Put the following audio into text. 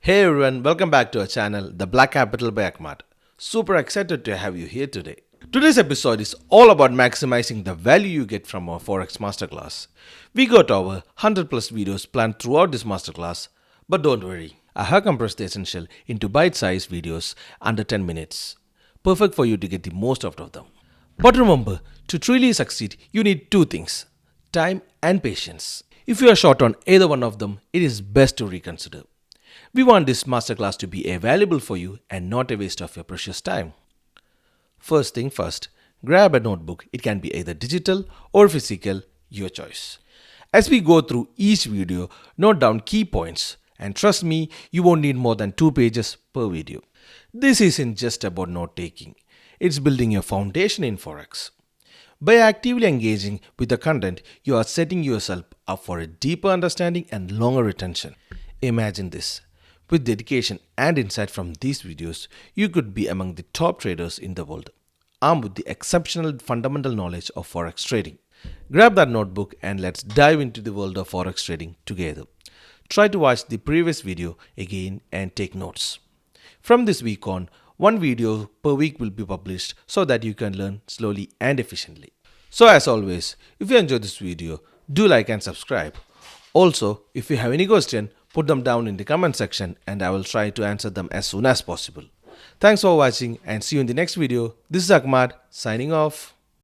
Hey everyone, welcome back to our channel, The Black Capital by AkMAD. Super excited to have you here today. Today's episode is all about maximizing the value you get from our Forex Masterclass. We got over 100 plus videos planned throughout this masterclass, but don't worry, I have compressed the essential into bite-sized videos under 10 minutes. Perfect for you to get the most out of them. But remember, to truly succeed, you need two things, time and patience. If you are short on either one of them, it is best to reconsider. We want this masterclass to be valuable for you and not a waste of your precious time. First thing first, grab a notebook. It can be either digital or physical, your choice. As we go through each video, note down key points, and trust me, you won't need more than 2 pages per video. This isn't just about note taking, it's building your foundation in Forex. By actively engaging with the content, you are setting yourself up for a deeper understanding and longer retention. Imagine this. With dedication and insight from these videos, you could be among the top traders in the world, armed with the exceptional fundamental knowledge of Forex trading. Grab that notebook and let's dive into the world of Forex trading together. Try to watch the previous video again and take notes. From this week on, one video per week will be published so that you can learn slowly and efficiently. So as always, if you enjoyed this video, do like and subscribe. Also, if you have any question, put them down in the comment section and I will try to answer them as soon as possible. Thanks for watching and see you in the next video. This is AkMAD signing off.